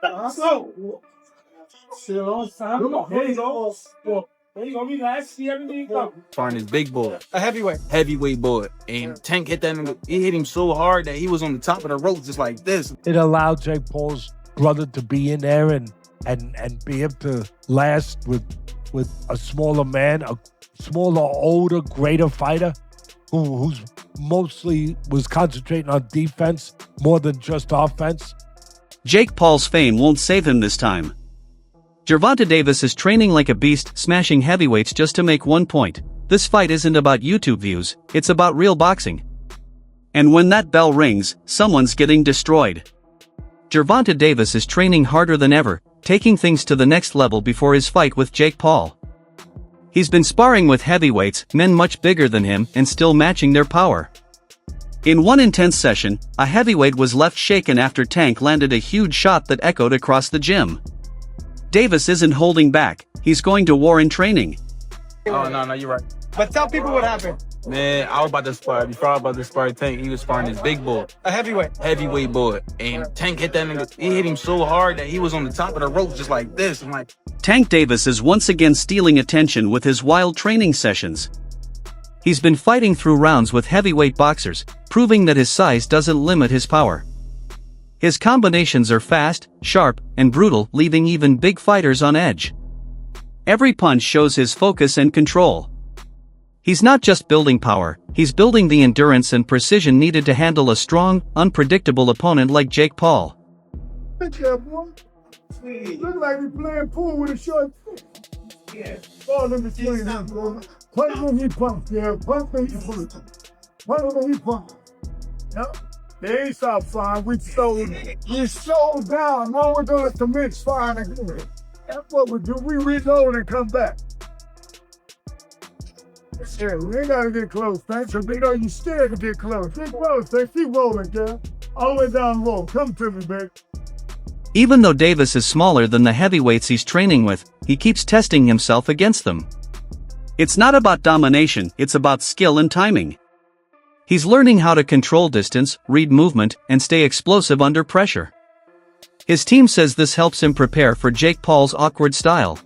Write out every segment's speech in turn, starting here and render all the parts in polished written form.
So, here you go. There you go. We last see everything come. Find his big boy, A heavyweight. heavyweight boy, and Tank hit that nigga. He hit him so hard that he was on the top of the rope just like this. It allowed Jake Paul's brother to be in there and be able to last with a smaller man, a smaller, older, greater fighter who's mostly was concentrating on defense more than just offense. Jake Paul's fame won't save him this time. Gervonta Davis is training like a beast, smashing heavyweights just to make one point. This fight isn't about YouTube views, it's about real boxing. And when that bell rings, someone's getting destroyed. Gervonta Davis is training harder than ever, taking things to the next level before his fight with Jake Paul. He's been sparring with heavyweights, men much bigger than him, and still matching their power. In one intense session, a heavyweight was left shaken after Tank landed a huge shot that echoed across the gym. Davis isn't holding back, he's going to war in training. Oh, no, you're right. But tell people what happened. Man, I was about to spar. Before I was about to spar Tank, he was sparring his big boy, A heavyweight. heavyweight boy, and Tank hit that nigga. He hit him so hard that he was on the top of the rope just like this. I'm like, Tank Davis is once again stealing attention with his wild training sessions. He's been fighting through rounds with heavyweight boxers, proving that his size doesn't limit his power. His combinations are fast, sharp, and brutal, leaving even big fighters on edge. Every punch shows his focus and control. He's not just building power, he's building the endurance and precision needed to handle a strong, unpredictable opponent like Jake Paul. Look at boy. Look like we playing pool with a short. Yeah. Oh, let me tell you that, boy. Punch when he punch, yeah. Punch when he punch. Punch when he punch. Yep. They ain't stop flying. We slowed down. Now we're going to commence firing again. That's what we do. We reload and come back. Yeah, we ain't got to get close, thanks. Because they know you scared to get close. Get close, thanks. Keep rolling, girl. All the way down the road. Come to me, baby. Even though Davis is smaller than the heavyweights he's training with, he keeps testing himself against them. It's not about domination, it's about skill and timing. He's learning how to control distance, read movement, and stay explosive under pressure. His team says this helps him prepare for Jake Paul's awkward style.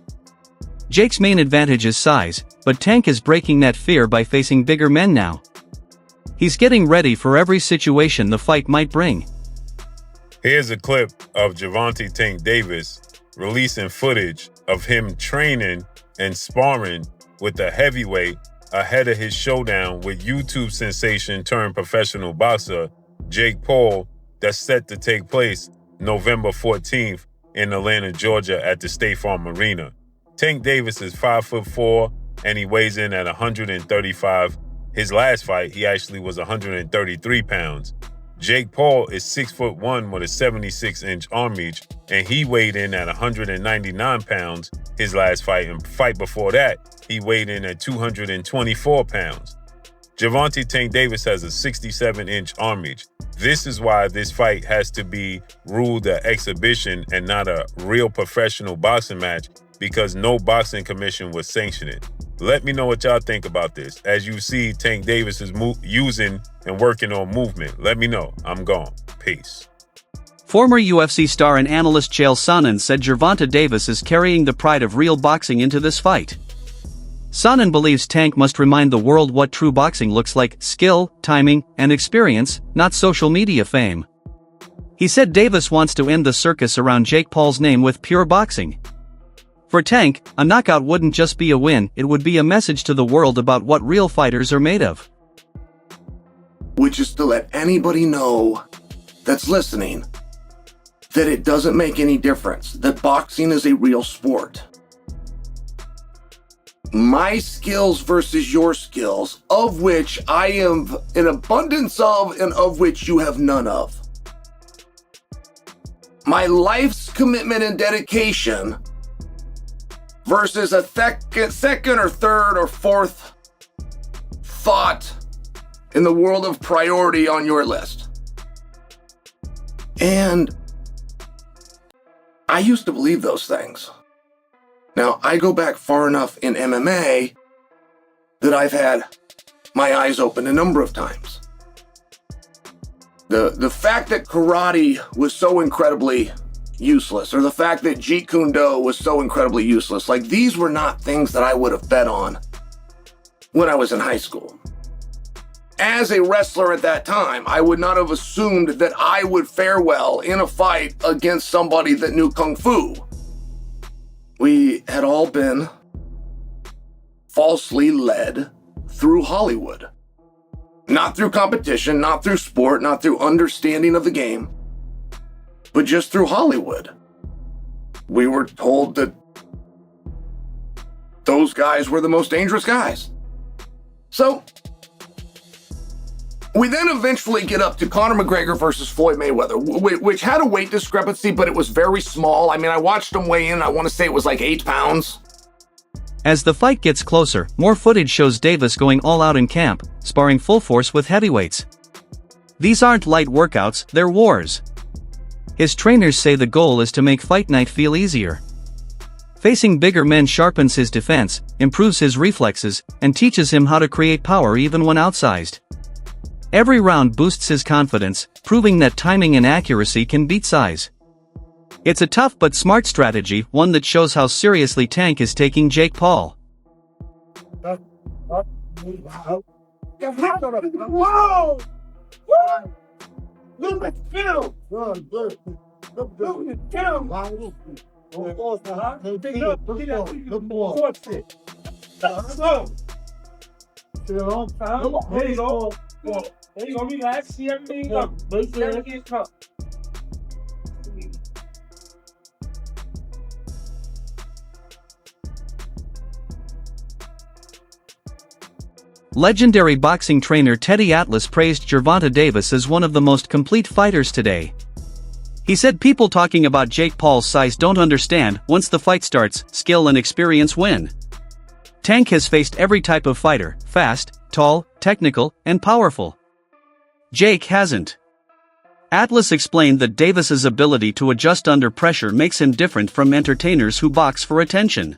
Jake's main advantage is size, but Tank is breaking that fear by facing bigger men now. He's getting ready for every situation the fight might bring. Here's a clip of Gervonta Tank Davis releasing footage of him training and sparring with the heavyweight ahead of his showdown with YouTube sensation turned professional boxer Jake Paul that's set to take place November 14th in Atlanta, Georgia at the State Farm Arena. Tank Davis is 5'4" and he weighs in at 135. His last fight, he actually was 133 pounds. Jake Paul is 6'1" with a 76-inch arm reach, and he weighed in at 199 pounds his last fight. And fight before that, he weighed in at 224 pounds. Gervonta Tank Davis has a 67-inch arm reach. This is why this fight has to be ruled an exhibition and not a real professional boxing match, because no boxing commission would sanction it. Let me know what y'all think about this. As you see, Tank Davis is using and working on movement. Let me know. I'm gone. Peace. Former UFC star and analyst Chael Sonnen said Gervonta Davis is carrying the pride of real boxing into this fight. Sonnen believes Tank must remind the world what true boxing looks like: skill, timing, and experience, not social media fame. He said Davis wants to end the circus around Jake Paul's name with pure boxing. For Tank, a knockout wouldn't just be a win, it would be a message to the world about what real fighters are made of. Which is to let anybody know that's listening that it doesn't make any difference, that boxing is a real sport. My skills versus your skills, of which I am an abundance of and of which you have none of. My life's commitment and dedication versus a second or third or fourth thought in the world of priority on your list. And I used to believe those things. Now, I go back far enough in MMA that I've had my eyes open a number of times. The fact that karate was so incredibly useless, or the fact that Jeet Kune Do was so incredibly useless. Like, these were not things that I would have bet on when I was in high school. As a wrestler at that time, I would not have assumed that I would fare well in a fight against somebody that knew Kung Fu. We had all been falsely led through Hollywood. Not through competition, not through sport, not through understanding of the game, but just through Hollywood. We were told that those guys were the most dangerous guys. So, we then eventually get up to Conor McGregor versus Floyd Mayweather, which had a weight discrepancy, but it was very small. I mean, I watched him weigh in, I want to say it was like 8 pounds. As the fight gets closer, more footage shows Davis going all out in camp, sparring full force with heavyweights. These aren't light workouts, they're wars. His trainers say the goal is to make fight night feel easier. Facing bigger men sharpens his defense, improves his reflexes, and teaches him how to create power even when outsized. Every round boosts his confidence, proving that timing and accuracy can beat size. It's a tough but smart strategy, one that shows how seriously Tank is taking Jake Paul. Whoa! Look at Phil! Look at Phil! There you go. There you go. Relax. See everything up. Legendary boxing trainer Teddy Atlas praised Gervonta Davis as one of the most complete fighters today. He said people talking about Jake Paul's size don't understand, once the fight starts, skill and experience win. Tank has faced every type of fighter, fast, tall, technical, and powerful. Jake hasn't. Atlas explained that Davis's ability to adjust under pressure makes him different from entertainers who box for attention.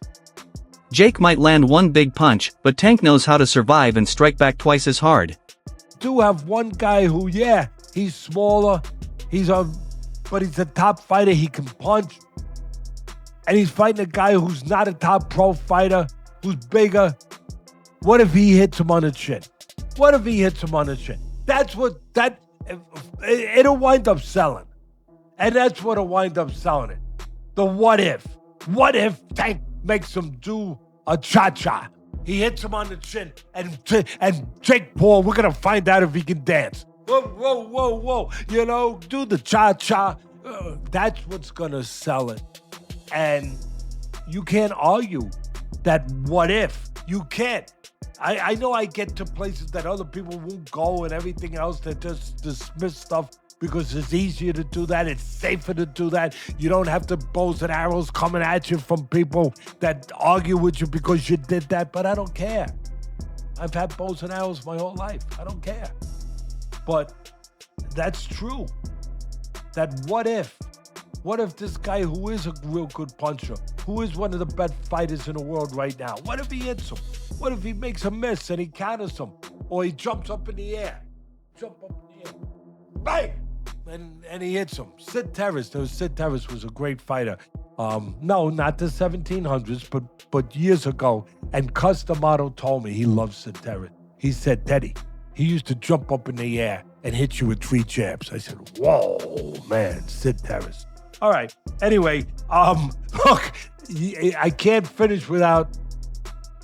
Jake might land one big punch, but Tank knows how to survive and strike back twice as hard. Do have one guy who, yeah, he's smaller, but he's a top fighter, he can punch. And he's fighting a guy who's not a top pro fighter, who's bigger. What if he hits him on the chin? What if he hits him on the chin? It'll wind up selling. And that's what'll wind up selling it. The what if. What if Tank makes him do a cha-cha? He hits him on the chin, and Jake Paul, we're gonna find out if he can dance. Whoa. You know, do the cha-cha. That's what's gonna sell it. And you can't argue that what if. You can't. I know I get to places that other people won't go and everything else, that just dismiss stuff because it's easier to do that, it's safer to do that. You don't have the bows and arrows coming at you from people that argue with you because you did that, but I don't care. I've had bows and arrows my whole life. I don't care. But that's true. That what if this guy who is a real good puncher, who is one of the best fighters in the world right now, what if he hits him? What if he makes a miss and he counters him? Or he jumps up in the air. Bang! And he hits him. Sid Terrace was a great fighter. No, not the 1700s, but years ago. And Customato told me he loves Sid Terrace. He said, Teddy, he used to jump up in the air and hit you with 3 jabs. I said, whoa, man, Sid Terrace. All right. Anyway, look, I can't finish without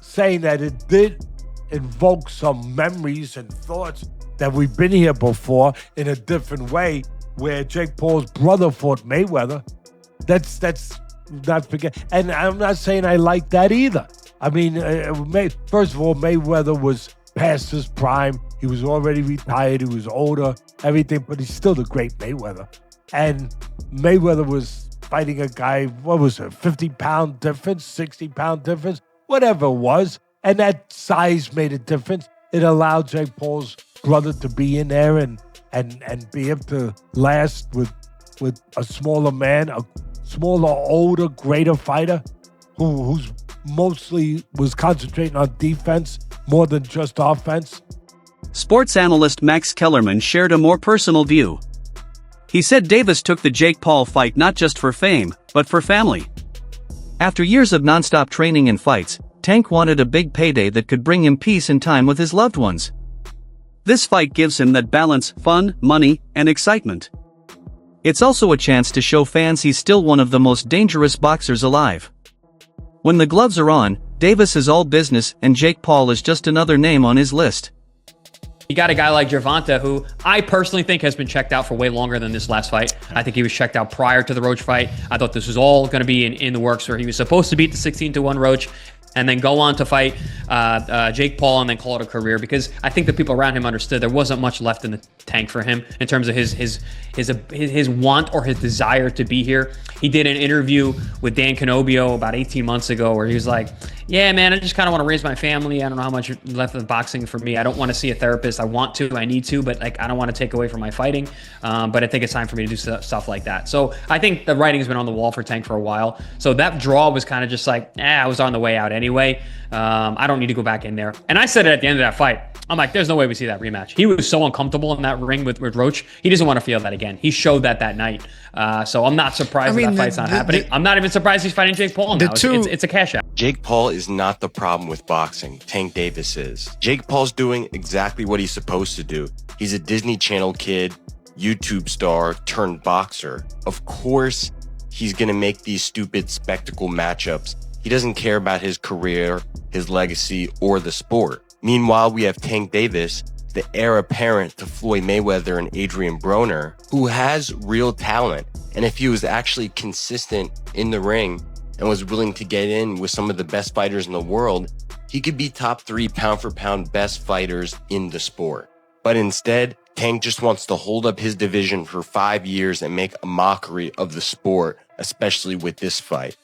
saying that it did invoke some memories and thoughts that we've been here before in a different way, where Jake Paul's brother fought Mayweather. That's not forget. And I'm not saying I like that either. I mean, first of all, Mayweather was past his prime. He was already retired. He was older, everything, but he's still the great Mayweather. And Mayweather was fighting a guy, what was it, 50-pound difference, 60-pound difference, whatever it was. And that size made a difference. It allowed Jake Paul's brother to be in there and be able to last with a smaller man, a smaller, older, greater fighter who's mostly was concentrating on defense more than just offense. Sports analyst Max Kellerman shared a more personal view. He said Davis took the Jake Paul fight not just for fame, but for family. After years of non-stop training and fights, Tank wanted a big payday that could bring him peace and time with his loved ones. This fight gives him that balance, fun, money, and excitement. It's also a chance to show fans he's still one of the most dangerous boxers alive. When the gloves are on, Davis is all business and Jake Paul is just another name on his list. You got a guy like Gervonta, who I personally think has been checked out for way longer than this last fight. I think he was checked out prior to the Roach fight. I thought this was all going to be in the works, where he was supposed to beat the 16-1 Roach and then go on to fight Jake Paul and then call it a career, because I think the people around him understood there wasn't much left in the tank for him in terms of his want or his desire to be here. He did an interview with Dan Canobio about 18 months ago where he was like, yeah, man, I just kind of want to raise my family. I don't know how much left of boxing for me. I don't want to see a therapist. I want to, I need to, but like, I don't want to take away from my fighting. But I think it's time for me to do stuff like that. So I think the writing's been on the wall for Tank for a while. So that draw was kind of just like, I was on the way out anyway. I don't need to go back in there. And I said it at the end of that fight. I'm like, there's no way we see that rematch. He was so uncomfortable in that ring with Roach. He doesn't want to feel that again. He showed that night. So I'm not surprised that fight's not happening. I'm not even surprised he's fighting Jake Paul now. It's a cash out. Jake Paul is not the problem with boxing. Tank Davis is. Jake Paul's doing exactly what he's supposed to do. He's a Disney Channel kid, YouTube star turned boxer. Of course, he's going to make these stupid spectacle matchups. He doesn't care about his career, his legacy, or the sport. Meanwhile, we have Tank Davis, the heir apparent to Floyd Mayweather and Adrian Broner, who has real talent. And if he was actually consistent in the ring and was willing to get in with some of the best fighters in the world, he could be top 3 pound for pound best fighters in the sport. But instead, Tank just wants to hold up his division for 5 years and make a mockery of the sport, especially with this fight.